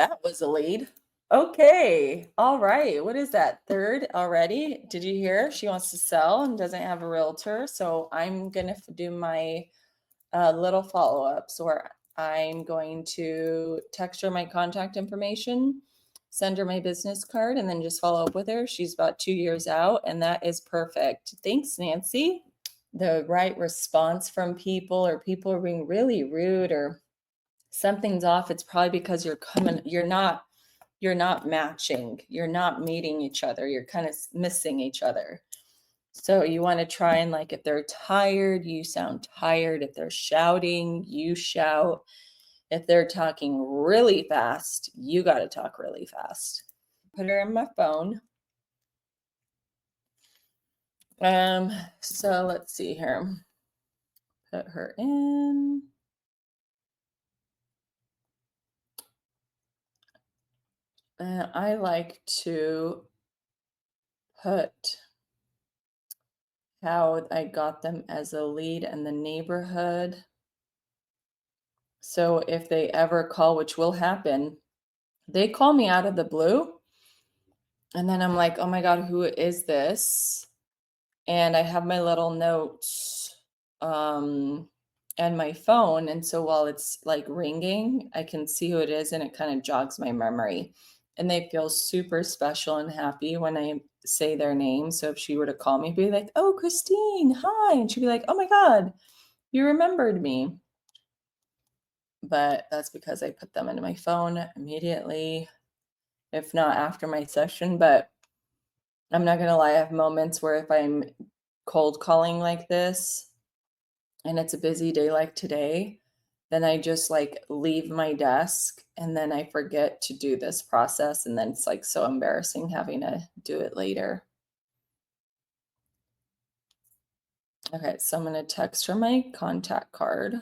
That was a lead. Okay. All right. What is that? Third already? Did you hear? She wants to sell and doesn't have a realtor. So I'm going to do my little follow-ups where I'm going to text her my contact information, send her my business card, and then just follow up with her. She's about 2 years out, and that is perfect. Thanks, Nancy. The right response from people, or people are being really rude, or something's off, it's probably because you're not matching, you're not meeting each other, you're kind of missing each other. So you want to try and, like, if they're tired, you sound tired. If they're shouting, you shout. If they're talking really fast, you got to talk really fast. Put her in my phone. So let's see here. Put her in. I like to put how I got them as a lead in the neighborhood. So if they ever call, which will happen, they call me out of the blue. And then I'm like, oh my God, who is this? And I have my little notes and my phone. And so while it's like ringing, I can see who it is, and it kind of jogs my memory. And they feel super special and happy when I say their name. So if she were to call me, be like, oh, Christine, hi. And she'd be like, oh my God, you remembered me. But that's because I put them into my phone immediately, if not after my session. But I'm not gonna lie, I have moments where if I'm cold calling like this and it's a busy day like today, then I just like leave my desk and then I forget to do this process. And then it's like so embarrassing having to do it later. Okay, so I'm gonna text her my contact card.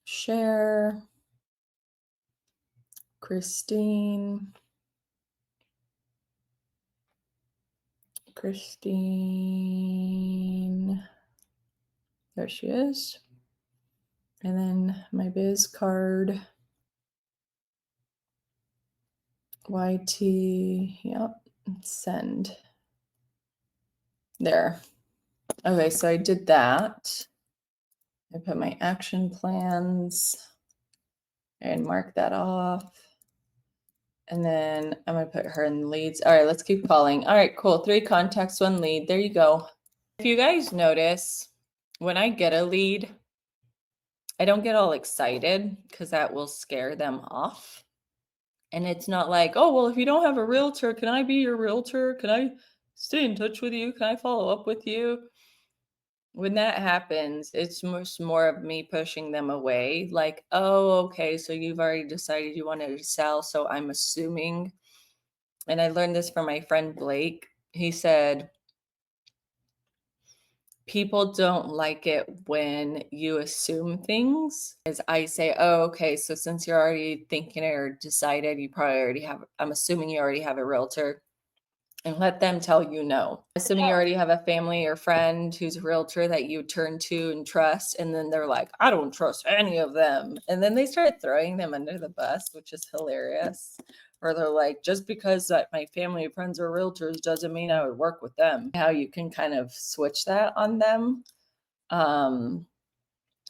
Share. Christine. There she is. And then my biz card. YT, yep, send. There. Okay, so I did that. I put my action plans and mark that off. And then I'm gonna put her in leads. All right, let's keep calling. All right, cool. 3 contacts, 1 lead. There you go. If you guys notice, when I get a lead, I don't get all excited because that will scare them off. And it's not like, oh, well, if you don't have a realtor, can I be your realtor? Can I stay in touch with you? Can I follow up with you? When that happens, it's much more of me pushing them away. Like, oh, okay, so you've already decided you wanted to sell. So I'm assuming, and I learned this from my friend Blake. He said, people don't like it when you assume things. As I say, oh, okay, so since you're already thinking or decided, you probably already have, I'm assuming you already have a realtor, and let them tell you no. Assuming you already have a family or friend who's a realtor that you turn to and trust, and then they're like, I don't trust any of them. And then they start throwing them under the bus, which is hilarious. Or they're like, just because my family and friends are realtors doesn't mean I would work with them. How you can kind of switch that on them. And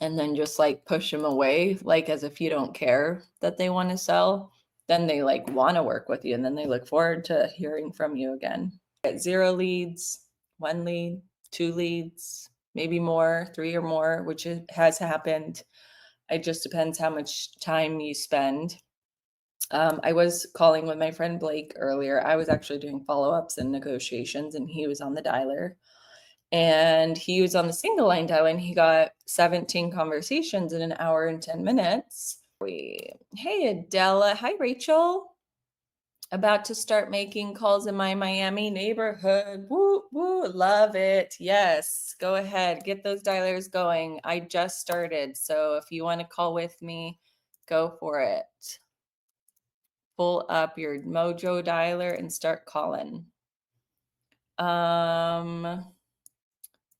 then just like push them away, like as if you don't care that they want to sell. Then they like want to work with you, and then they look forward to hearing from you again. Get 0 leads, 1 lead, 2 leads, maybe more, 3 or more, which has happened. It just depends how much time you spend. I was calling with my friend Blake earlier. I was actually doing follow-ups and negotiations, and he was on the dialer. And he was on the single line dial, and he got 17 conversations in an hour and 10 minutes. Hey, Adela. Hi, Rachel. About to start making calls in my Miami neighborhood. Woo, woo, love it. Yes, go ahead. Get those dialers going. I just started. So if you want to call with me, go for it. Pull up your Mojo Dialer and start calling.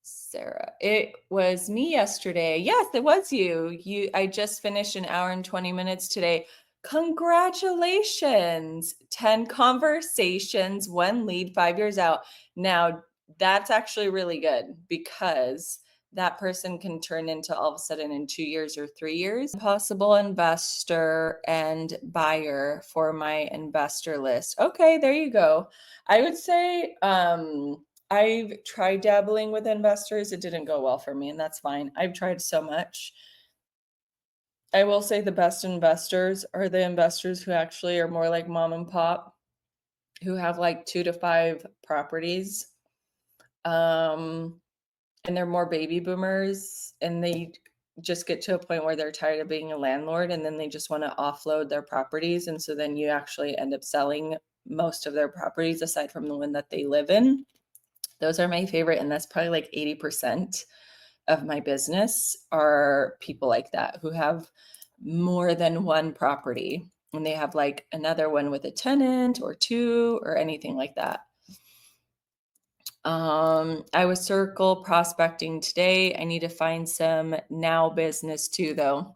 Sarah, it was me yesterday. Yes, it was you. I just finished an hour and 20 minutes today. Congratulations. 10 conversations, 1 lead, 5 years out. Now, that's actually really good because that person can turn into all of a sudden in 2 years or 3 years, possible investor and buyer for my investor list. Okay, there you go. I would say, I've tried dabbling with investors. It didn't go well for me, and that's fine. I've tried so much. I will say the best investors are the investors who actually are more like mom and pop, who have like 2 to 5 properties. Um, and they're more baby boomers, and they just get to a point where they're tired of being a landlord, and then they just want to offload their properties. And so then you actually end up selling most of their properties aside from the one that they live in. Those are my favorite, and that's probably like 80% of my business are people like that who have more than one property and they have like another one with a tenant or 2 or anything like that. I was circle prospecting today. I need to find some now business too, though.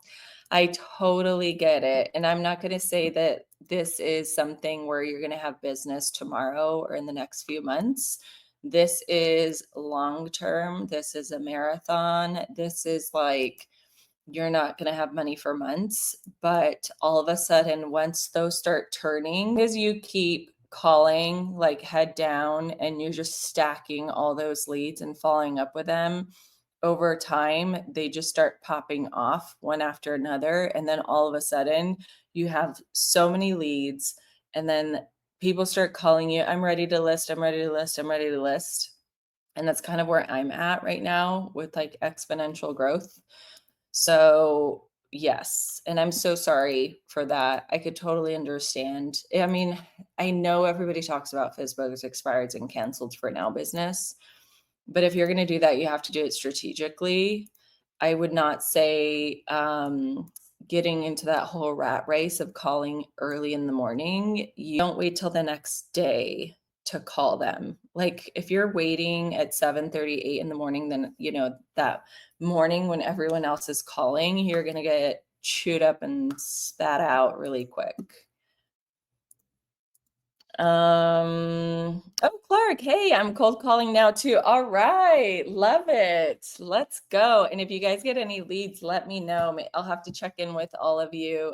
I totally get it. And I'm not going to say that this is something where you're going to have business tomorrow or in the next few months. This is long term. This is a marathon. This is like, you're not going to have money for months, but all of a sudden, once those start turning, as you keep calling like head down and you're just stacking all those leads and following up with them over time, they just start popping off one after another. And then all of a sudden, you have so many leads, and then people start calling you, I'm ready to list, I'm ready to list, I'm ready to list. And that's kind of where I'm at right now with like exponential growth. So, yes, and I'm so sorry for that. I could totally understand. I mean, I know everybody talks about FSBOs expired and canceled for now business, but if you're going to do that, you have to do it strategically. I would not say getting into that whole rat race of calling early in the morning. You don't wait till the next day to call them. Like if you're waiting at 7:38 in the morning, then that morning when everyone else is calling, you're going to get chewed up and spat out really quick. Oh, Clark, hey, I'm cold calling now too. All right, love it. Let's go. And if you guys get any leads, let me know. I'll have to check in with all of you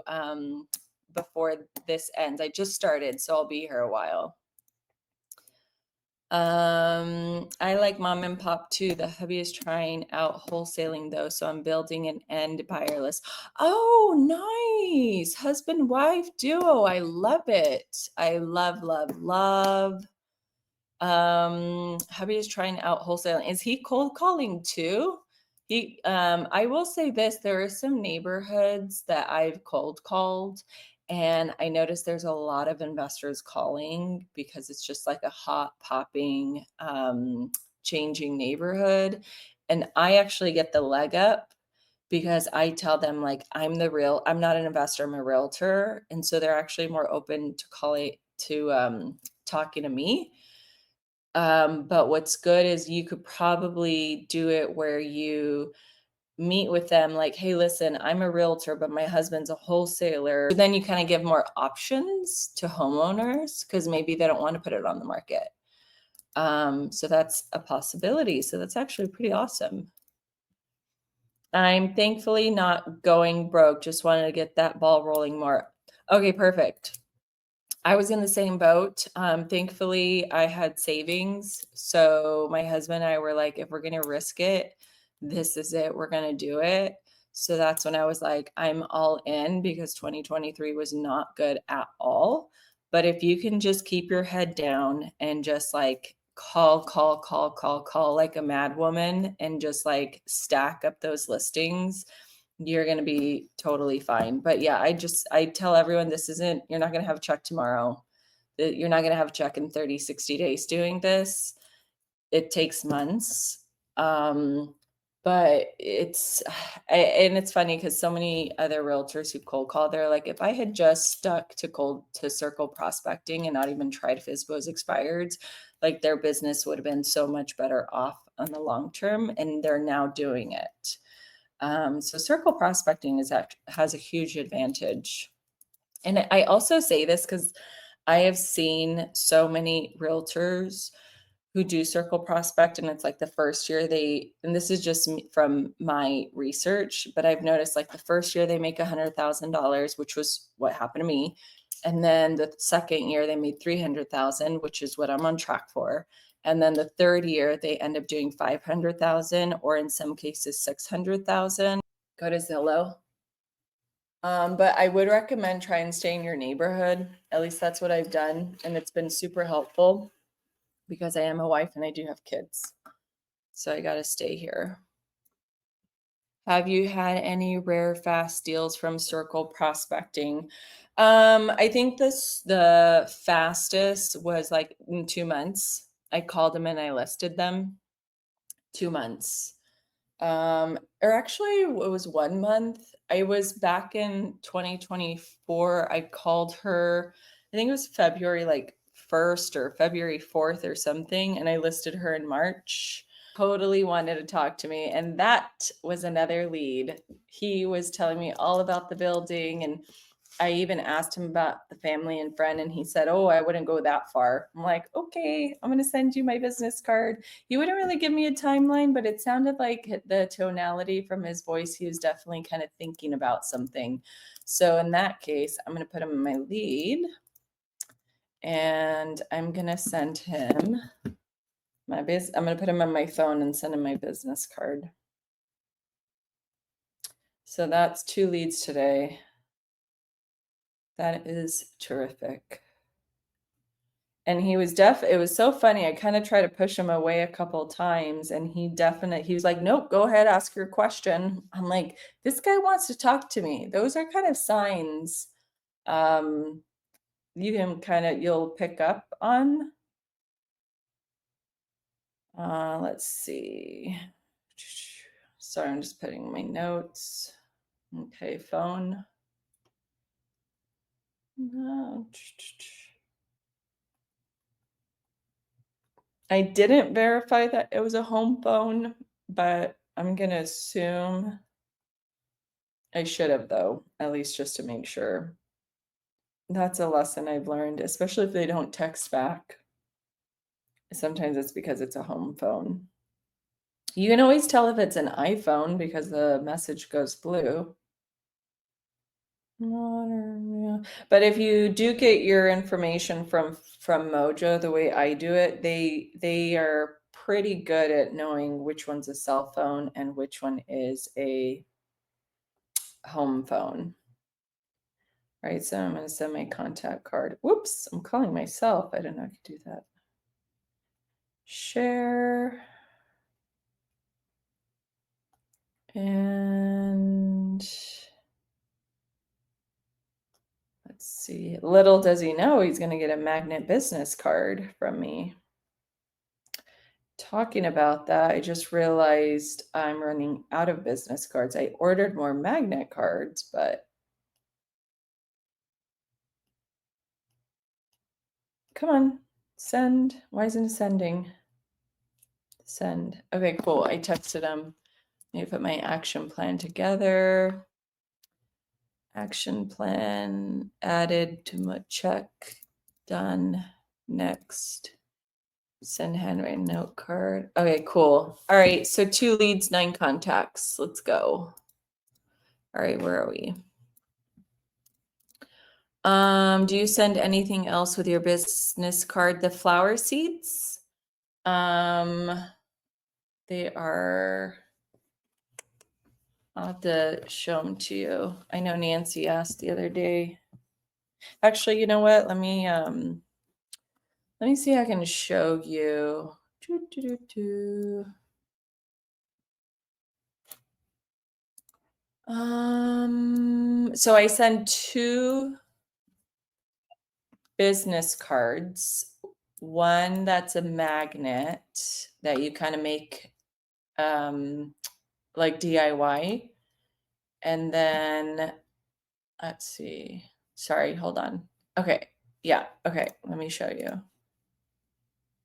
before this ends. I just started, so I'll be here a while. I like mom and pop too. The hubby is trying out wholesaling though, so I'm building an end buyer list. Oh, nice. Husband wife duo. I love it. I love, love, love. Hubby is trying out wholesaling. Is he cold calling too? I will say this, there are some neighborhoods that I've cold called, and I noticed there's a lot of investors calling because it's just like a hot popping, changing neighborhood. And I actually get the leg up because I tell them like I'm not an investor, I'm a realtor. And so they're actually more open to talking to me. But what's good is you could probably do it where you meet with them like, hey, listen, I'm a realtor, but my husband's a wholesaler. Then you kind of give more options to homeowners because maybe they don't want to put it on the market. So that's a possibility. So that's actually pretty awesome. I'm thankfully not going broke. Just wanted to get that ball rolling more. Okay, perfect. I was in the same boat. Thankfully, I had savings. So my husband and I were like, if we're going to risk it, this is it. We're going to do it. So that's when I was like, I'm all in because 2023 was not good at all. But if you can just keep your head down and just like call like a mad woman and just like stack up those listings, you're going to be totally fine. But yeah, I tell everyone you're not going to have a check tomorrow. You're not going to have a check in 30, 60 days doing this. It takes months. But and it's funny because so many other realtors who cold call, they're like, if I had just stuck to circle prospecting and not even tried FSBOs expireds, like their business would have been so much better off on the long term, and they're now doing it. So circle prospecting has a huge advantage. And I also say this because I have seen so many realtors who do circle prospect, and it's like the first year and this is just from my research, but I've noticed like the first year they make $100,000, which was what happened to me. And then the second year they made 300,000, which is what I'm on track for. And then the third year they end up doing 500,000, or in some cases 600,000. Go to Zillow. But I would recommend try and stay in your neighborhood. At least that's what I've done. And it's been super helpful because I am a wife and I do have kids. So I got to stay here. Have you had any rare fast deals from circle prospecting? I think the fastest was like in 2 months. I called them and I listed them. 2 months. Or actually it was 1 month. I was back in 2024. I called her, I think it was February like 1st or February 4th or something, and I listed her in March. Totally wanted to talk to me, and that was another lead. He was telling me all about the building, and I even asked him about the family and friend, and he said, "Oh, I wouldn't go that far." I'm like, "Okay, I'm going to send you my business card." He wouldn't really give me a timeline, but it sounded like the tonality from his voice, he was definitely kind of thinking about something. So in that case, I'm going to put him in my lead, and I'm going to send him I'm going to put him on my phone and send him my business card. So that's 2 leads today. That is terrific. And he was it was so funny. I kind of tried to push him away a couple times, and he was like, "Nope, go ahead, ask your question." I'm like, "This guy wants to talk to me." Those are kind of signs um you'll pick up on. Let's see. Sorry, I'm just putting my notes. Okay, phone. No. I didn't verify that it was a home phone, but I'm going to assume I should have, though, at least just to make sure. That's a lesson I've learned, especially if they don't text back. Sometimes it's because it's a home phone. You can always tell if it's an iPhone because the message goes blue. But if you do get your information from Mojo the way I do it, they are pretty good at knowing which one's a cell phone and which one is a home phone. Right, so I'm going to send my contact card. Whoops, I'm calling myself. I don't know how to do that. Share. And let's see. Little does he know he's going to get a magnet business card from me. Talking about that, I just realized I'm running out of business cards. I ordered more magnet cards, but come on, send. Why isn't it sending? Send. Okay, cool. I texted him. Let me put my action plan together. Action plan added to my check. Done. Next. Send handwritten note card. Okay, cool. All right, so 2 leads, 9 contacts. Let's go. All right, where are we? Do you send anything else with your business card? The flower seeds? They are, I'll have to show them to you. I know Nancy asked the other day. Actually, you know what? Let me see if I can show you. So I send 2 business cards. One that's a magnet that you kind of make like DIY. And then let's see. Sorry, hold on. Okay. Yeah. Okay. Let me show you.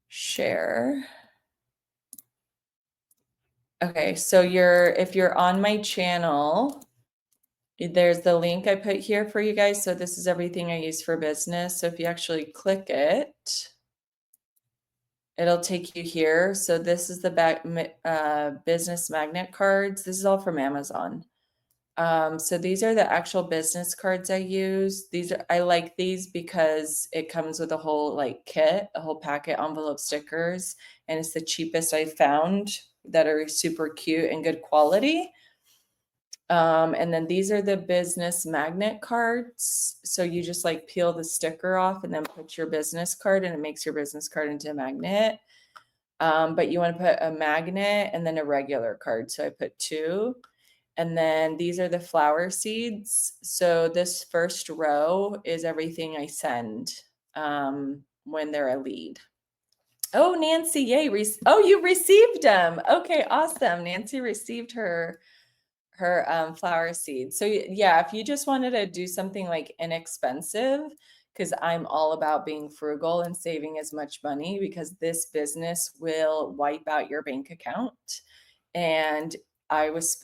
Share. Okay. So if you're on my channel, There's the link I put here for you guys. So this is everything I use for business. So if you actually click it, it'll take you here. So this is the business magnet cards. This is all from Amazon. So these are the actual business cards I use. I like these because it comes with a whole like kit, a whole packet, envelope, stickers, and it's the cheapest I found that are super cute and good quality. And then these are the business magnet cards. So you just like peel the sticker off and then put your business card, and it makes your business card into a magnet. But you want to put a magnet and then a regular card. So I put two. And then these are the flower seeds. So this first row is everything I send when they're a lead. Oh, Nancy, yay. Oh, you received them. Okay, awesome. Nancy received her flower seeds. So yeah, if you just wanted to do something like inexpensive, because I'm all about being frugal and saving as much money, because this business will wipe out your bank account. And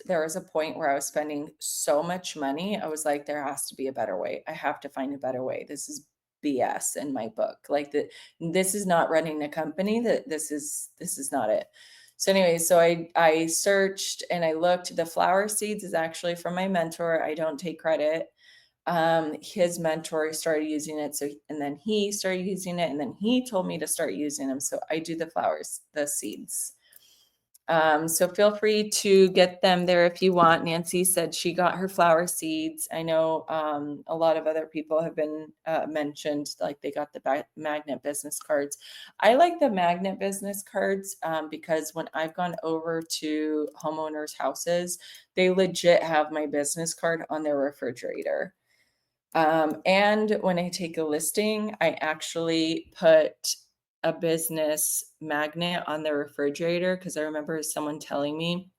there was a point where I was spending so much money. I was like, there has to be a better way. I have to find a better way. This is BS in my book. Like this is not running a company. This is not it. So anyway, so I searched and I looked. The flower seeds is actually from my mentor. I don't take credit. His mentor started using it. And then he started using it, and then he told me to start using them. So I do the seeds. So feel free to get them there if you want. Nancy said she got her flower seeds. I know a lot of other people have been mentioned, like they got the magnet business cards. I like the magnet business cards because when I've gone over to homeowners' houses, they legit have my business card on their refrigerator. And when I take a listing, I actually put a business magnet on the refrigerator, because I remember someone telling me,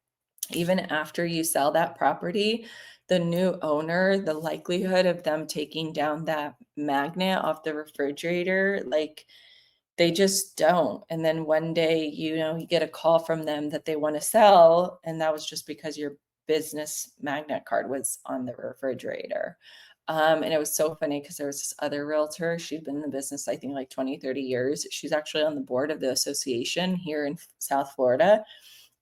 even after you sell that property, the new owner, the likelihood of them taking down that magnet off the refrigerator, like they just don't. And then one day, you get a call from them that they want to sell, and that was just because your business magnet card was on the refrigerator. And it was so funny because there was this other realtor. She'd been in the business, I think, like 20, 30 years. She's actually on the board of the association here in South Florida.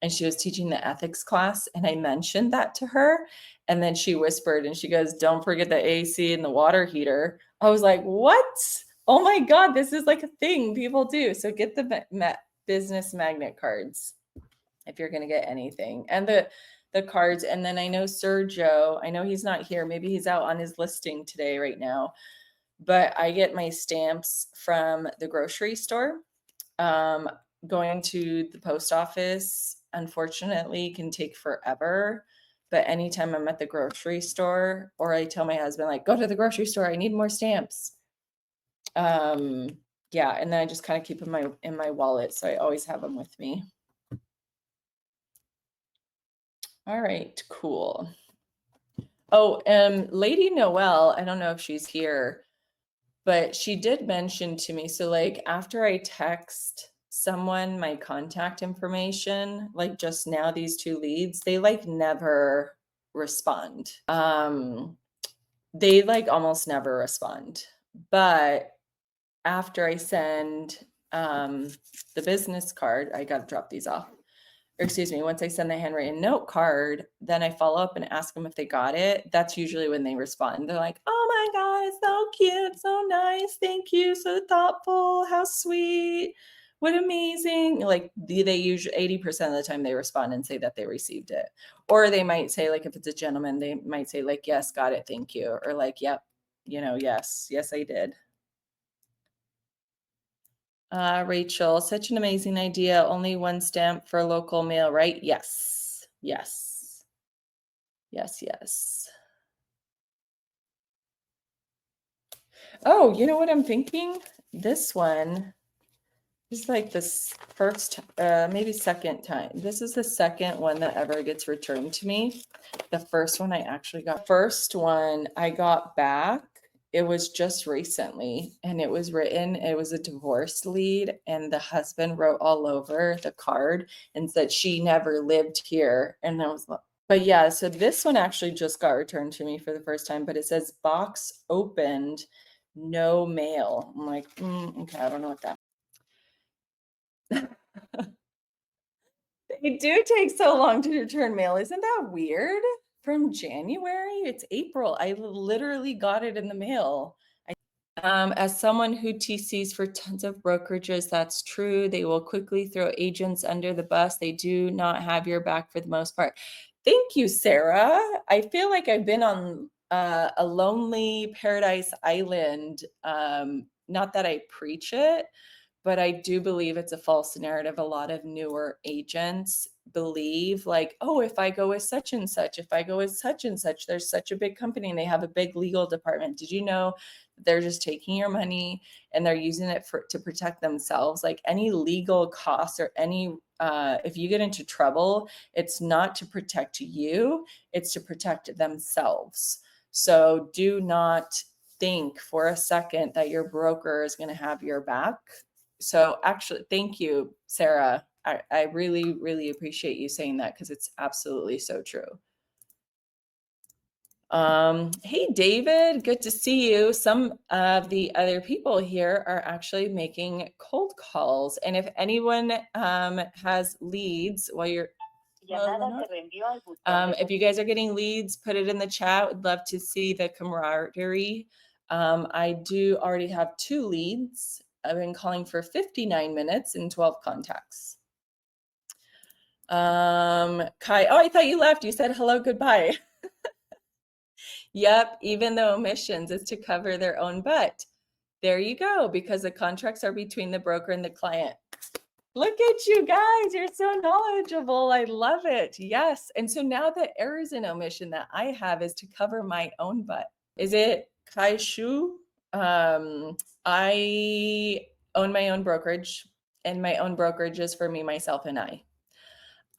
And she was teaching the ethics class. And I mentioned that to her. And then she whispered and she goes, "Don't forget the AC and the water heater." I was like, what? Oh my God, this is like a thing people do. So get the business magnet cards if you're going to get anything. And the cards. And then I know Sergio, I know he's not here. Maybe he's out on his listing today right now. But I get my stamps from the grocery store. Going to the post office, unfortunately, can take forever. But anytime I'm at the grocery store, or I tell my husband, like, go to the grocery store, I need more stamps. Yeah, and then I just kind of keep them in my wallet. So I always have them with me. All right, cool. Oh, Lady Noelle, I don't know if she's here, but she did mention to me. So like after I text someone my contact information, like just now, these two leads, they like never respond. They like almost never respond. But after I send the business card, I got to drop these off. Or excuse me, once I send the handwritten note card, then I follow up and ask them if they got it. That's usually when they respond. They're like, "Oh my God, it's so cute, so nice. Thank you, so thoughtful. How sweet. What amazing." Like they usually 80% of the time they respond and say that they received it. Or they might say, like, if it's a gentleman, they might say, like, "Yes, got it, thank you." Or like, "Yep, yes, I did." Rachel, such an amazing idea. Only one stamp for local mail, right? Yes. Yes. Yes, yes. Oh, you know what I'm thinking? This one is like this first, maybe second time. This is the second one that ever gets returned to me. The first one I actually got. First one I got back. It was just recently, and it was a divorce lead, and the husband wrote all over the card and said she never lived here. And I was like, But yeah, so this one actually just got returned to me for the first time, but it says box opened, no mail. I'm like, okay, I don't know what that. They do take so long to return mail. Isn't that weird? From January, it's April. I literally got it in the mail. As someone who TCs for tons of brokerages, that's true. They will quickly throw agents under the bus. They do not have your back for the most part. Thank you, Sarah. I feel like I've been on a lonely paradise island. Not that I preach it, but I do believe it's a false narrative. A lot of newer agents believe like, oh, if I go with such and such, if I go with such and such, there's such a big company and they have a big legal department. Did you know they're just taking your money and they're using it to protect themselves? Like any legal costs or any if you get into trouble, it's not to protect you, it's to protect themselves. So do not think for a second that your broker is going to have your back. So actually, thank you, Sarah. I really, really appreciate you saying that because it's absolutely so true. Hey, David, good to see you. Some of the other people here are actually making cold calls. And if anyone has leads while you're if you guys are getting leads, put it in the chat. Would love to see the camaraderie. I do already have 2 leads. I've been calling for 59 minutes and 12 contacts. Kai, oh, I thought you left. You said hello, goodbye. Yep, even the omissions is to cover their own butt. There you go, because the contracts are between the broker and the client. Look at you guys, you're so knowledgeable. I love it. Yes. And so now the errors and omission that I have is to cover my own butt. Is it Kai Shu? I own my own brokerage, and my own brokerage is for me, myself, and I.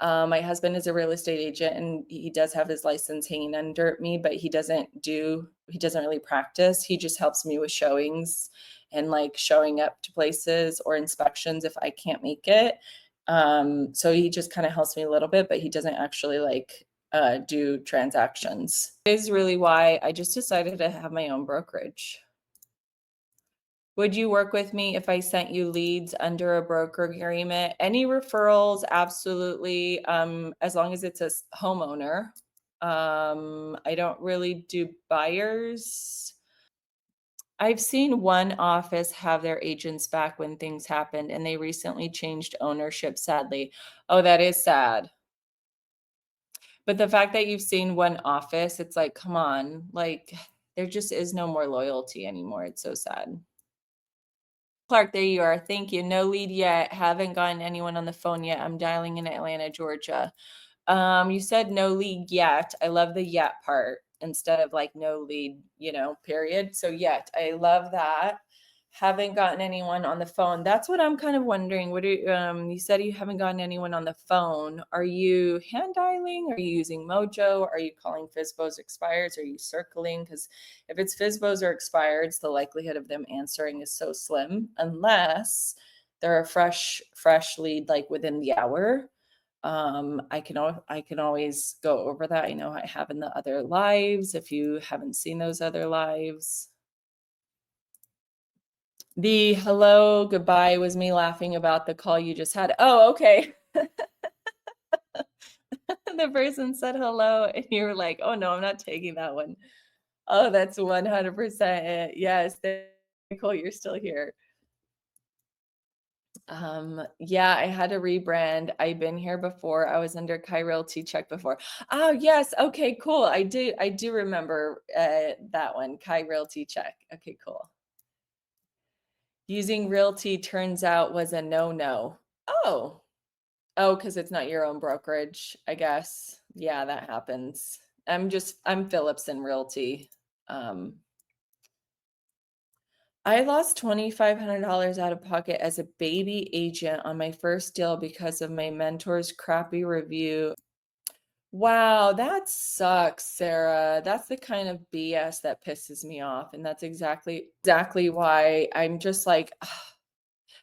My husband is a real estate agent and he does have his license hanging under me, but he doesn't really practice. He just helps me with showings and like showing up to places or inspections if I can't make it. So he just kind of helps me a little bit, but he doesn't actually like do transactions. It is really why I just decided to have my own brokerage. Would you work with me if I sent you leads under a broker agreement? Any referrals, absolutely. As long as it's a homeowner. I don't really do buyers. I've seen one office have their agents back when things happened, and they recently changed ownership, sadly. Oh, that is sad. But the fact that you've seen one office, it's like, come on, like there just is no more loyalty anymore. It's so sad. Clark, there you are. Thank you. No lead yet. Haven't gotten anyone on the phone yet. I'm dialing in Atlanta, Georgia. You said no lead yet. I love the yet part instead of like no lead, period. So yet, I love that. Haven't gotten anyone on the phone. That's what I'm kind of wondering. What you said you haven't gotten anyone on the phone. Are you hand dialing? Are you using Mojo? Are you calling FSBOs expires? Are you circling? Because if it's FSBOs or expireds, the likelihood of them answering is so slim unless they're a fresh lead like within the hour. I can always go over that. I know I have in the other lives if you haven't seen those other lives. The hello, goodbye was me laughing about the call you just had. Oh, okay. The person said hello and you were like, oh no, I'm not taking that one. Oh, that's 100% it. Yes, cool, you're still here. Yeah, I had to rebrand. I've been here before. I was under Kai Realty Check before. Oh, yes. Okay, cool. I do remember that one, Kai Realty Check. Okay, cool. Using Realty turns out was a no-no. Oh, because it's not your own brokerage, I guess. Yeah, that happens. I'm Phillips in Realty. I lost $2,500 out of pocket as a baby agent on my first deal because of my mentor's crappy review. Wow, that sucks, Sarah. That's the kind of BS that pisses me off. And that's exactly why I'm just like,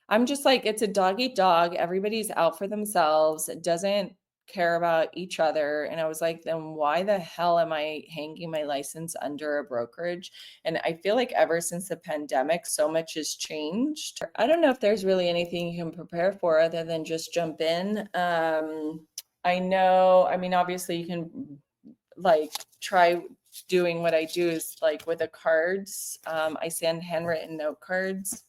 it's a dog eat dog. Everybody's out for themselves. It doesn't care about each other. And I was like, then why the hell am I hanging my license under a brokerage? And I feel like ever since the pandemic, so much has changed. I don't know if there's really anything you can prepare for other than just jump in. I know, I mean, obviously you can like try doing what I do is like with the cards. I send handwritten note cards,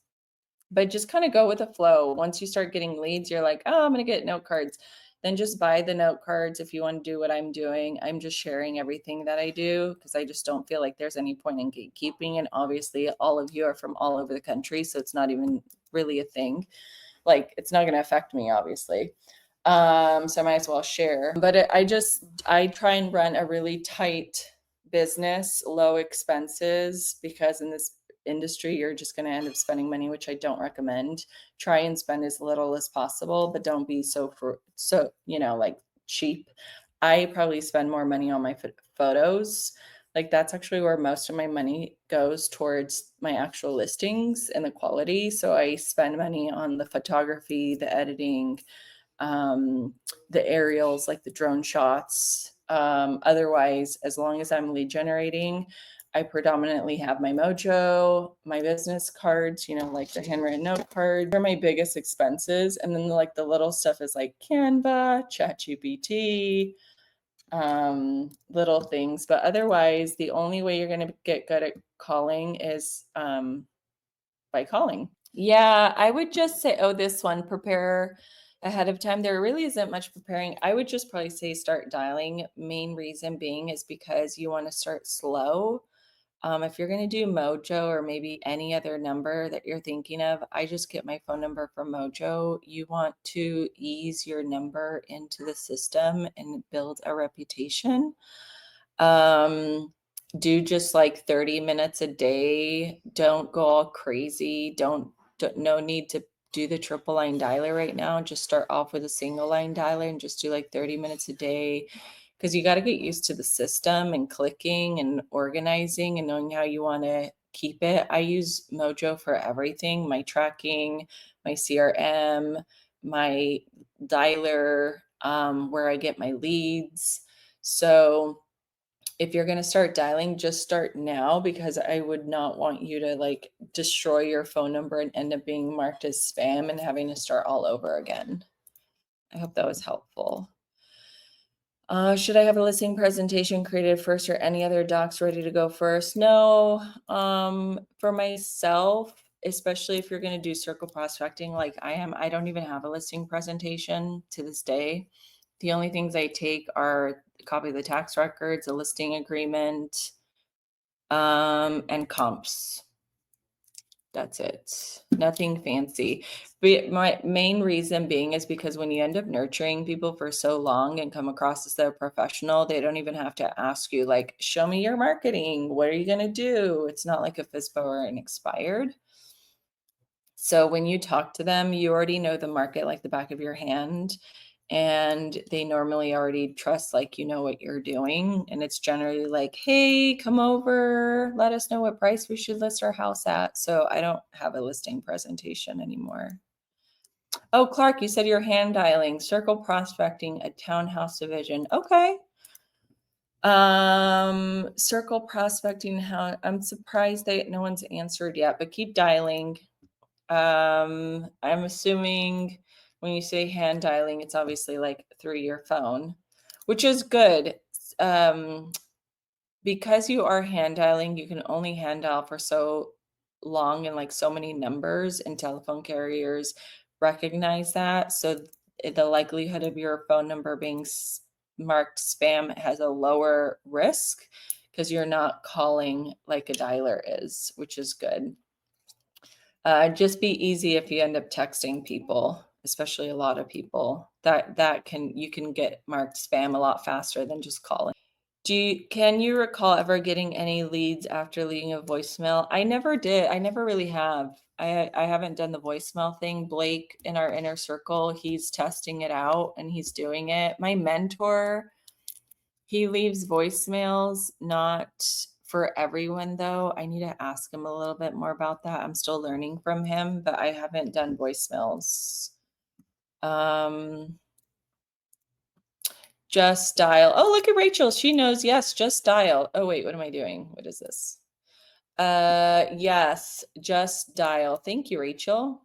but just kind of go with the flow. Once you start getting leads, you're like, oh, I'm going to get note cards. Then just buy the note cards if you want to do what I'm doing. I'm just sharing everything that I do because I just don't feel like there's any point in gatekeeping. And obviously, all of you are from all over the country, so it's not even really a thing. Like, it's not going to affect me, obviously. So I might as well share. But I try and run a really tight business, low expenses, because in this industry, you're just going to end up spending money, which I don't recommend. Try and spend as little as possible, but don't be like cheap. I probably spend more money on my photos. Like that's actually where most of my money goes towards my actual listings and the quality. So I spend money on the photography, the editing, the aerials, like the drone shots. Otherwise, as long as I'm lead generating, I predominantly have my Mojo, my business cards, like the handwritten note card. They're my biggest expenses. And then like the little stuff is like Canva, ChatGPT, little things. But otherwise, the only way you're going to get good at calling is by calling. Yeah, I would just say, oh, this one, prepare ahead of time. There really isn't much preparing. I would just probably say start dialing. Main reason being is because you want to start slow. If you're going to do Mojo or maybe any other number that you're thinking of, I just get my phone number from Mojo. You want to ease your number into the system and build a reputation. Do just like 30 minutes a day. Don't go all crazy. No need to do the triple line dialer right now. Just start off with a single line dialer and just do like 30 minutes a day because you got to get used to the system and clicking and organizing and knowing how you want to keep it. I use Mojo for everything, my tracking, my CRM, my dialer, where I get my leads. So if you're going to start dialing, just start now because I would not want you to like destroy your phone number and end up being marked as spam and having to start all over again. I hope that was helpful. Should I have a listing presentation created first or any other docs ready to go first? No. For myself, especially if you're going to do circle prospecting like I am, I don't even have a listing presentation to this day. The only things I take are a copy of the tax records, a listing agreement, and comps. That's it. Nothing fancy. But my main reason being is because when you end up nurturing people for so long and come across as their professional, they don't even have to ask you, like, show me your marketing. What are you going to do? It's not like a FSBO or an expired. So when you talk to them, you already know the market like the back of your hand. And they normally already trust, like, you know what you're doing. And it's generally like, hey, come over, let us know what price we should list our house at. So I don't have a listing presentation anymore. Oh, Clark, you said you're hand dialing, circle prospecting, a townhouse division. Okay. Circle prospecting, how I'm surprised that no one's answered yet, but keep dialing. I'm assuming when you say hand dialing, it's obviously like through your phone, which is good. Because you are hand dialing, you can only hand dial for so long and like so many numbers, and telephone carriers recognize that. So the likelihood of your phone number being marked spam has a lower risk because you're not calling like a dialer is, which is good. Just be easy if you end up texting people, especially a lot of people. You can get marked spam a lot faster than just calling. Can you recall ever getting any leads after leaving a voicemail? I never did. I never really have. I haven't done the voicemail thing. Blake in our inner circle, he's testing it out and he's doing it. My mentor, he leaves voicemails, not for everyone though. I need to ask him a little bit more about that. I'm still learning from him, but I haven't done voicemails. Just dial. Oh, look at Rachel. She knows. Yes, just dial. Oh, wait, what am I doing? What is this? Yes, just dial. Thank you, Rachel.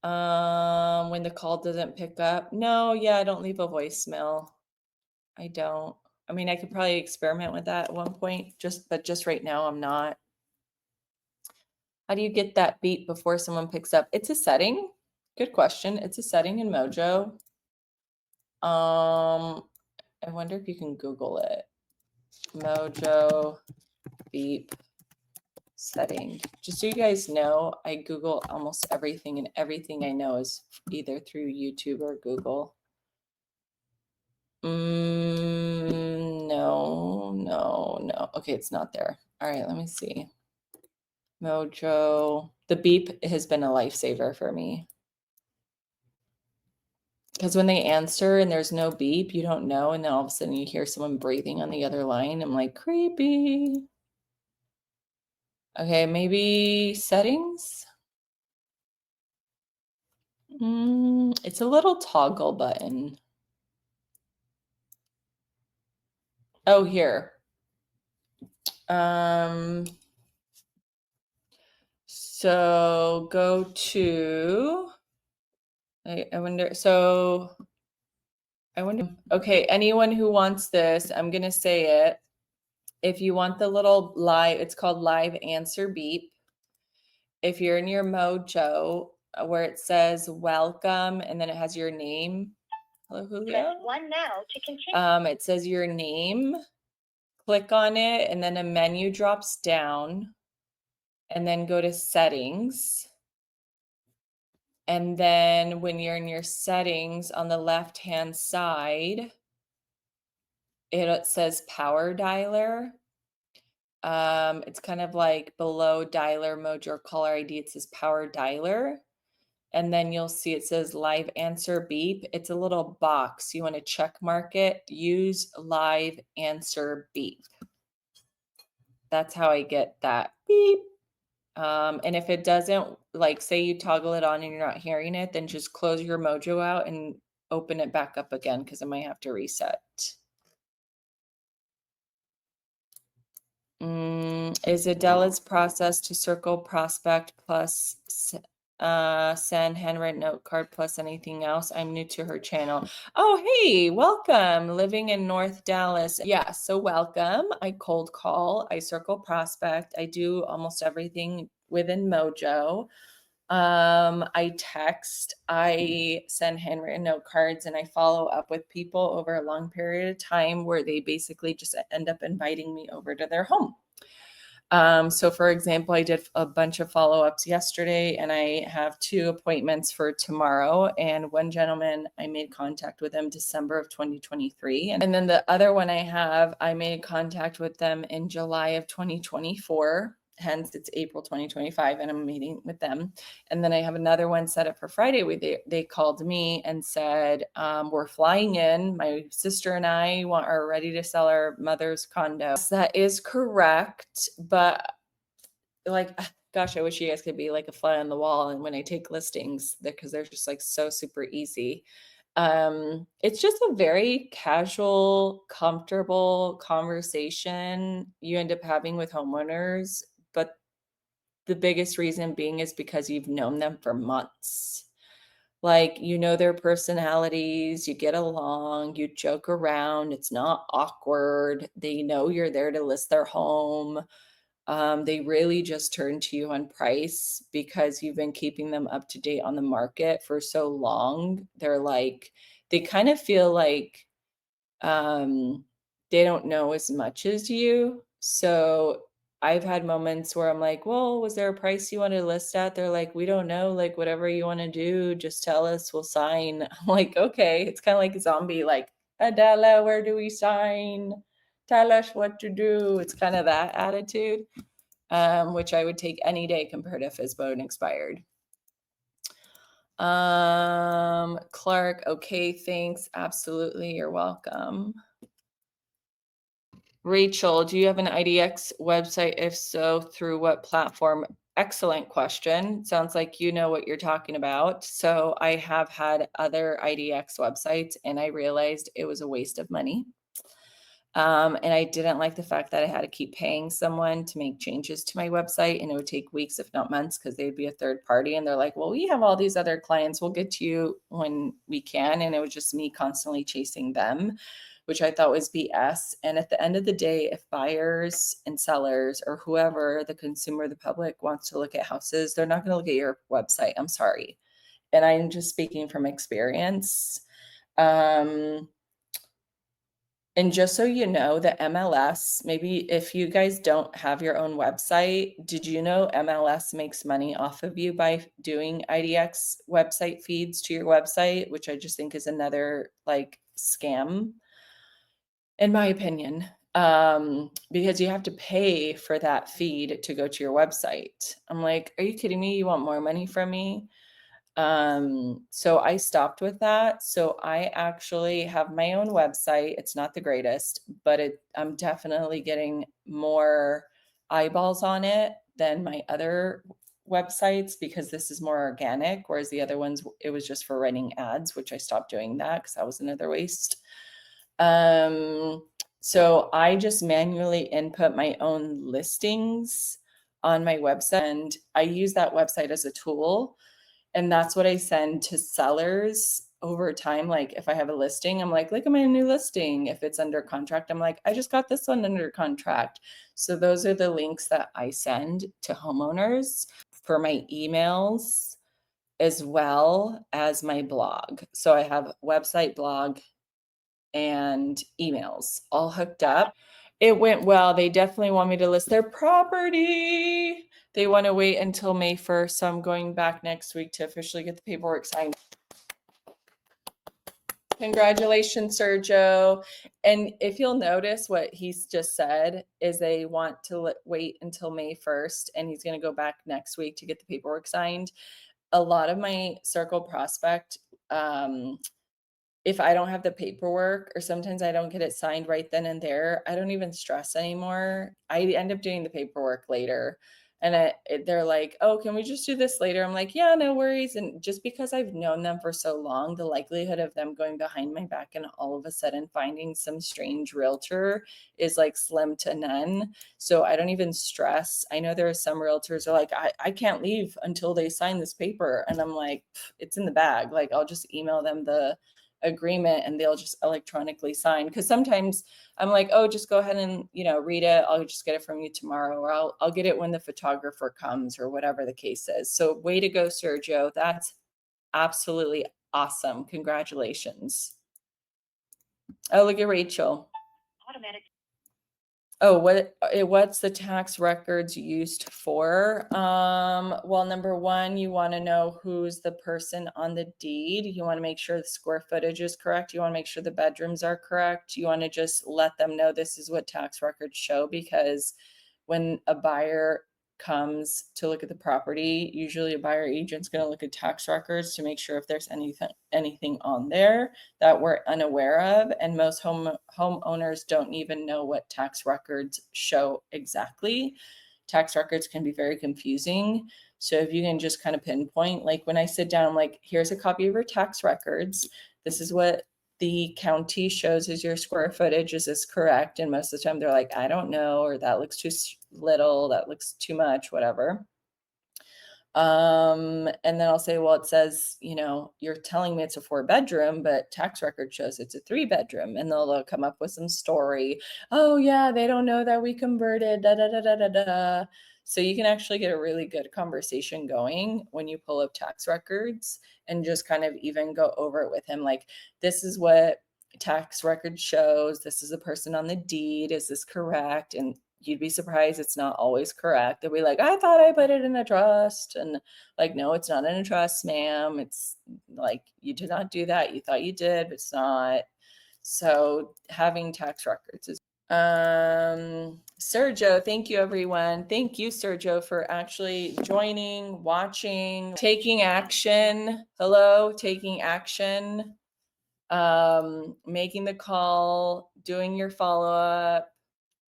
When the call doesn't pick up. No, yeah, I don't leave a voicemail. I don't. I mean, I could probably experiment with that at one point, but just right now I'm not. How do you get that beep before someone picks up? It's a setting. Good question. It's a setting in Mojo. I wonder if you can Google it. Mojo beep setting. Just so you guys know, I Google almost everything, and everything I know is either through YouTube or Google. No. Okay, it's not there. All right, let me see. Mojo. The beep has been a lifesaver for me. Because when they answer and there's no beep, you don't know. And then all of a sudden you hear someone breathing on the other line. I'm like, creepy. Okay, maybe settings. It's a little toggle button. Oh, here. So go to, I wonder, okay, anyone who wants this, I'm going to say it. If you want the little live, it's called live answer beep. If you're in your Mojo where it says welcome and then it has your name. Hello, Julio. Press 1 now to continue. It says your name. Click on it and then a menu drops down and then go to settings. And then when you're in your settings on the left-hand side, it says power dialer. It's kind of like below dialer Mojo caller ID, it says power dialer. And then you'll see it says live answer beep. It's a little box. You want to check mark it, use live answer beep. That's how I get that beep. And if it doesn't, like say you toggle it on and you're not hearing it, then just close your Mojo out and open it back up again because I might have to reset. Is Adela's process to circle prospect plus send handwritten note card plus anything else? I'm new to her channel. Oh, hey, welcome. Living in North Dallas. Yeah, so welcome. I cold call, I circle prospect. I do almost everything within Mojo. I text, I send handwritten note cards, and I follow up with people over a long period of time where they basically just end up inviting me over to their home. So for example, I did a bunch of follow-ups yesterday and I have 2 appointments for tomorrow. And one gentleman, I made contact with him December of 2023. And then the other one I made contact with them in July of 2024. Hence it's April 2025 and I'm meeting with them. And then I have another one set up for Friday where they called me and said, we're flying in. My sister and I are ready to sell our mother's condo. That is correct. But like, gosh, I wish you guys could be like a fly on the wall. And when I take listings, because they're just like so super easy. It's just a very casual, comfortable conversation you end up having with homeowners. But the biggest reason being is because you've known them for months. Like, you know their personalities, you get along, you joke around, it's not awkward. They know you're there to list their home. They really just turn to you on price because you've been keeping them up to date on the market for so long. They kind of feel like they don't know as much as you. So I've had moments where I'm like, well, was there a price you want to list at? They're like, we don't know, like whatever you want to do, just tell us, we'll sign. I'm like, okay. It's kind of like a zombie, like, Adela, where do we sign? Tell us what to do. It's kind of that attitude, which I would take any day compared to FSBO and expired. Clark, okay, thanks. Absolutely, you're welcome. Rachel, do you have an IDX website? If so, through what platform? excellent question. Sounds like you know what you're talking about. So I have had other IDX websites and I realized it was a waste of money. And I didn't like the fact that I had to keep paying someone to make changes to my website, and it would take weeks, if not months, because they'd be a third party. And they're like, well, we have all these other clients. We'll get to you when we can. And it was just me constantly chasing them, which I thought was BS. And at the end of the day, if buyers and sellers or whoever, the consumer, the public wants to look at houses, they're not going to look at your website. I'm sorry. And I'm just speaking from experience. And just so you know, the MLS, maybe if you guys don't have your own website, did you know MLS makes money off of you by doing IDX website feeds to your website, which I just think is another like scam, in my opinion, because you have to pay for that feed to go to your website. I'm like, are you kidding me? You want more money from me? So I stopped with that. So I actually have my own website. It's not the greatest, but I'm definitely getting more eyeballs on it than my other websites because this is more organic, whereas the other ones, it was just for running ads, which I stopped doing that because that was another waste. So I just manually input my own listings on my website, and I use that website as a tool. And that's what I send to sellers over time. Like if I have a listing, I'm like, look at my new listing. If it's under contract, I'm like, I just got this one under contract. So those are the links that I send to homeowners for my emails as well as my blog. So I have website, blog, and emails all hooked up. It went well. They definitely want me to list their property. They want to wait until May 1st. So I'm going back next week to officially get the paperwork signed. Congratulations, Sergio. And if you'll notice what he's just said is they want to wait until May 1st, and he's going to go back next week to get the paperwork signed. A lot of my circle prospect, if I don't have the paperwork or sometimes I don't get it signed right then and there, I don't even stress anymore. I end up doing the paperwork later. And they're like, oh, can we just do this later? I'm like, yeah, no worries. And just because I've known them for so long, the likelihood of them going behind my back and all of a sudden finding some strange realtor is like slim to none. So I don't even stress. I know there are some realtors are like, I can't leave until they sign this paper. And I'm like, it's in the bag. Like I'll just email them the agreement and they'll just electronically sign. Because sometimes I'm like, oh, just go ahead and read it. I'll just get it from you tomorrow, or I'll get it when the photographer comes, or whatever the case is. So way to go, Sergio. That's absolutely awesome. Congratulations. Oh, look at Rachel. Automatic. Oh, what's the tax records used for? Well, number one, you want to know who's the person on the deed. You want to make sure the square footage is correct. You want to make sure the bedrooms are correct. You want to just let them know this is what tax records show, because when a buyer comes to look at the property, usually a buyer agent's going to look at tax records to make sure if there's anything on there that we're unaware of. And most homeowners don't even know what tax records show exactly. Tax records can be very confusing. So if you can just kind of pinpoint, like when I sit down, I'm like, here's a copy of your tax records. This is what the county shows as your square footage. Is this correct? And most of the time they're like, I don't know, or that looks too little, that looks too much, whatever. And then I'll say, well, it says, you're telling me it's a 4-bedroom, but tax record shows it's a 3-bedroom. And they'll come up with some story. Oh yeah, they don't know that we converted, da, da, da, da, da, da. So you can actually get a really good conversation going when you pull up tax records and just kind of even go over it with him. Like, this is what tax record shows. This is a person on the deed. Is this correct? And you'd be surprised it's not always correct. They'll be like, I thought I put it in a trust. And like, no, it's not in a trust, ma'am. It's like, you did not do that. You thought you did, but it's not. So having tax records is Sergio, thank you, everyone. Thank you, Sergio, for actually joining, watching, taking action. Hello, taking action, making the call, doing your follow-up.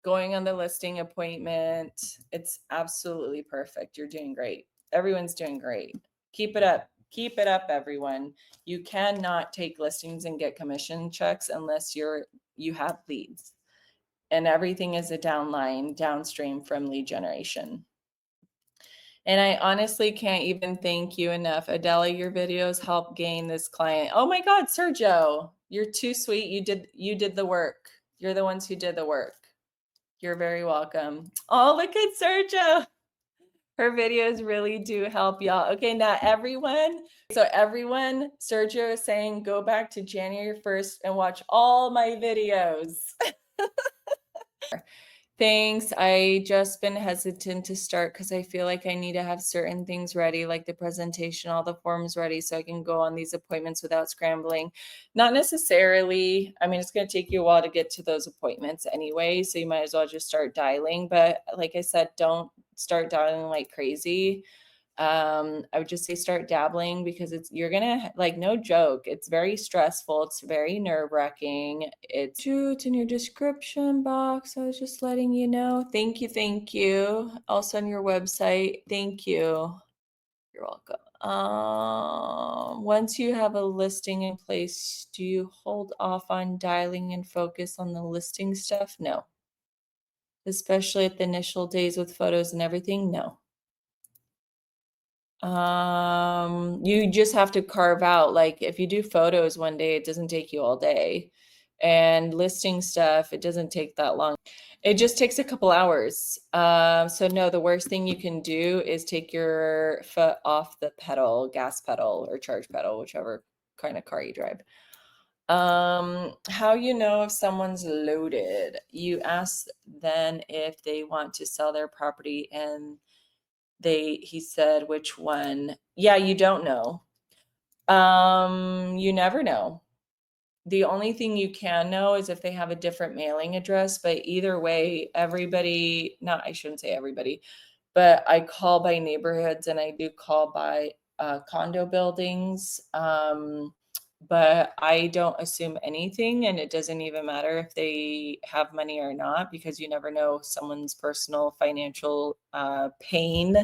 going on the listing appointment. It's absolutely perfect. You're doing great. Everyone's doing great. Keep it up. Keep it up, everyone. You cannot take listings and get commission checks unless you have leads. And everything is a downline, downstream from lead generation. And I honestly can't even thank you enough. Adela, your videos help gain this client. Oh my God, Sergio, you're too sweet. You did the work. You're the ones who did the work. You're very welcome. Oh, look at Sergio. Her videos really do help y'all. Okay, now everyone. So everyone, Sergio is saying go back to January 1st and watch all my videos. Thanks. I just been hesitant to start because I feel like I need to have certain things ready, like the presentation, all the forms ready, so I can go on these appointments without scrambling. Not necessarily. I mean, it's going to take you a while to get to those appointments anyway, so you might as well just start dialing. But like I said, don't start dialing like crazy. I would just say start dabbling because you're gonna, like, no joke, it's very stressful, it's very nerve-wracking. It's in your description box. I was just letting you know. Thank you. Also on your website. Thank you. You're welcome. Once you have a listing in place, do you hold off on dialing and focus on the listing stuff? No. Especially at the initial days with photos and everything? No. You just have to carve out, like, if you do photos one day, it doesn't take you all day. And listing stuff, it doesn't take that long. It just takes a couple hours. So no, the worst thing you can do is take your foot off the pedal, gas pedal or charge pedal, whichever kind of car you drive. How you know if someone's loaded? You ask then if they want to sell their property and he said, which one? Yeah, you don't know. You never know. The only thing you can know is if they have a different mailing address, but either way, everybody, not, I shouldn't say everybody, but I call by neighborhoods and I do call by condo buildings. But I don't assume anything, and it doesn't even matter if they have money or not, because you never know someone's personal financial pain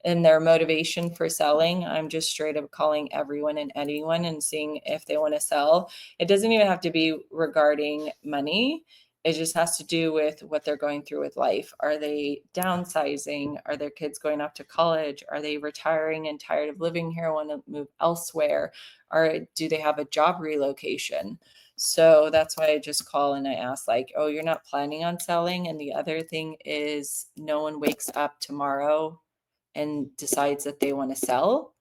and their motivation for selling. I'm just straight up calling everyone and anyone and seeing if they want to sell. It doesn't even have to be regarding money. It just has to do with what they're going through with life. Are they downsizing? Are their kids going off to college? Are they retiring and tired of living here, want to move elsewhere? Or do they have a job relocation? So that's why I just call and I ask, like, oh, you're not planning on selling? And the other thing is, no one wakes up tomorrow and decides that they want to sell.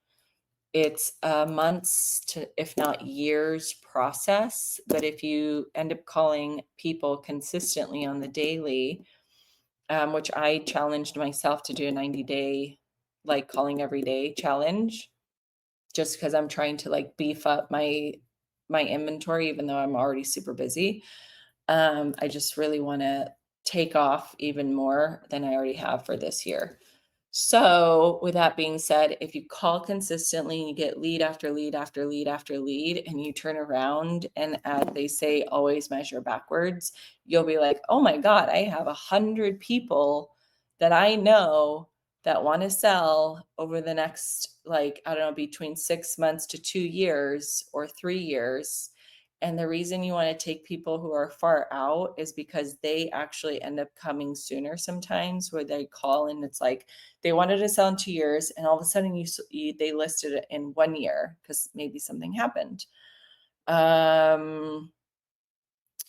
It's a months to, if not years, process. But if you end up calling people consistently on the daily, which I challenged myself to do a 90-day, like, calling every day challenge, just because I'm trying to, like, beef up my inventory, even though I'm already super busy. I just really want to take off even more than I already have for this year. So with that being said, if you call consistently and you get lead after lead after lead after lead, and you turn around and, as they say, always measure backwards, you'll be like, oh my God, I have 100 people that I know that want to sell over the next, like, I don't know, between 6 months to 2 years or 3 years. And the reason you want to take people who are far out is because they actually end up coming sooner sometimes, where they call and it's like they wanted to sell in 2 years and all of a sudden they listed it in 1 year because maybe something happened.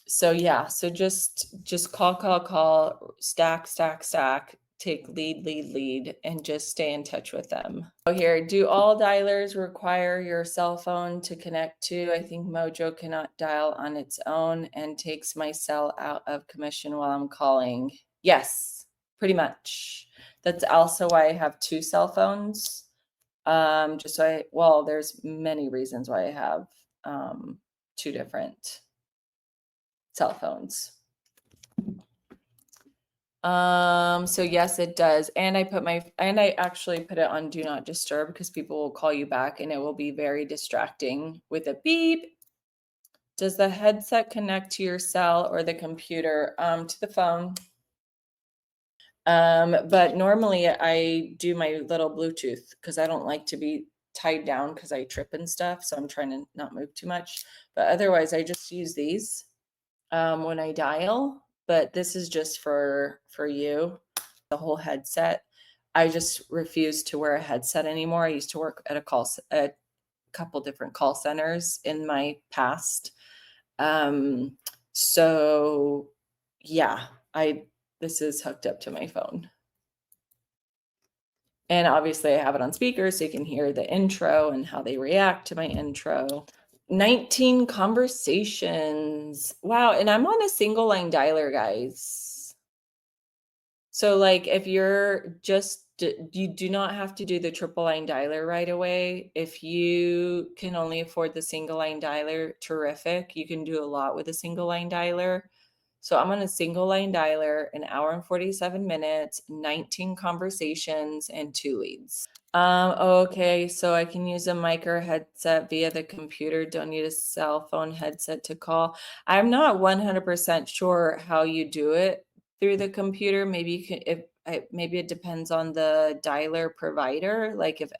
So yeah, so just call, stack, take lead, and just stay in touch with them. Oh, here, do all dialers require your cell phone to connect to? I think Mojo cannot dial on its own and takes my cell out of commission while I'm calling. Yes, pretty much. That's also why I have 2 cell phones. Just so well, there's many reasons why I have 2 different cell phones. So yes, it does. And I actually put it on do not disturb because people will call you back and it will be very distracting with a beep. Does the headset connect to your cell or the computer? To the phone. But normally I do my little Bluetooth because I don't like to be tied down because I trip and stuff. So I'm trying to not move too much. But otherwise, I just use these when I dial. But this is just for you, the whole headset. I just refuse to wear a headset anymore. I used to work at a couple different call centers in my past. So yeah, this is hooked up to my phone. And obviously I have it on speaker so you can hear the intro and how they react to my intro. 19 conversations. Wow. And I'm on a single line dialer, guys. So like if you're you do not have to do the triple line dialer right away. If you can only afford the single line dialer, terrific. You can do a lot with a single line dialer. So I'm on a single line dialer, an hour and 47 minutes, 19 conversations, and 2 leads. Okay, so I can use a micro headset via the computer. Don't need a cell phone headset to call. I'm not 100% sure how you do it through the computer. Maybe you can, maybe it depends on the dialer provider. Like if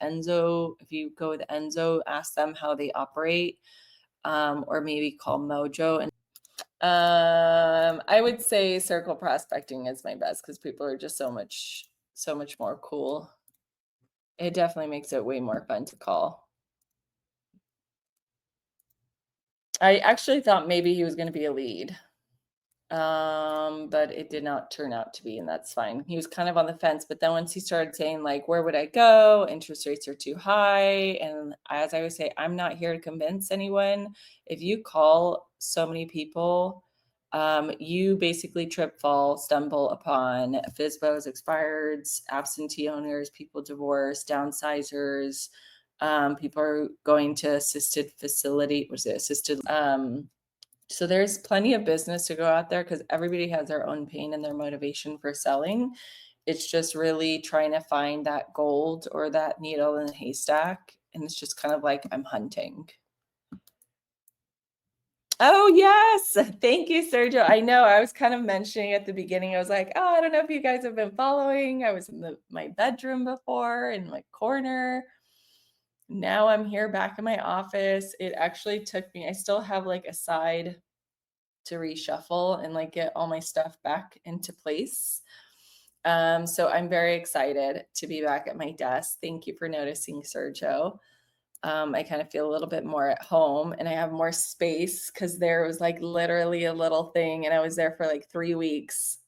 you go with Enzo, ask them how they operate, or maybe call Mojo. And I would say circle prospecting is my best because people are just so much more cool. It definitely makes it way more fun to call. I actually thought maybe he was going to be a lead. But it did not turn out to be, and that's fine. He was kind of on the fence, but then once he started saying like, where would I go? Interest rates are too high. And as I always say, I'm not here to convince anyone. If you call so many people, you basically trip, fall, stumble upon FSBOs, expireds, absentee owners, people divorced, downsizers, people are going to assisted facility. Was it assisted? So there's plenty of business to go out there because everybody has their own pain and their motivation for selling. It's just really trying to find that gold or that needle in the haystack. And it's just kind of like I'm hunting. Oh, yes. Thank you, Sergio. I know I was kind of mentioning at the beginning, I was like, oh, I don't know if you guys have been following. I was in my bedroom before in my corner. Now I'm here back in my office. It actually took me, I still have like a side to reshuffle and like get all my stuff back into place. So I'm very excited to be back at my desk. Thank you for noticing, Sergio. I kind of feel a little bit more at home and I have more space because there was like literally a little thing and I was there for like 3 weeks.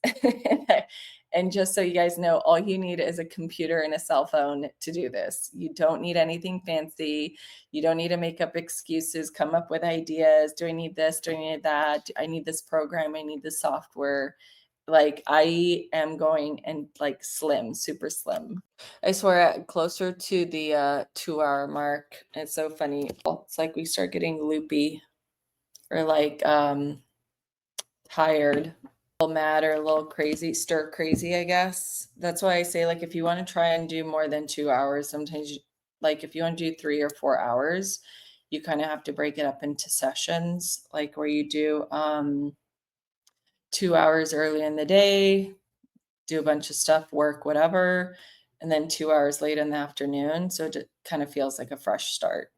And just so you guys know, all you need is a computer and a cell phone to do this. You don't need anything fancy. You don't need to make up excuses, come up with ideas. Do I need this? Do I need that? I need this program. I need this software. Like I am going and like slim, super slim. I swear closer to the 2 hour mark. It's so funny. It's like we start getting loopy or like tired, a little mad or a little crazy, stir crazy, I guess. That's why I say like if you want to try and do more than 2 hours, sometimes like if you want to do 3 or 4 hours, you kind of have to break it up into sessions, like where you do 2 hours early in the day, do a bunch of stuff, work, whatever, and then 2 hours late in the afternoon. So it kind of feels like a fresh start.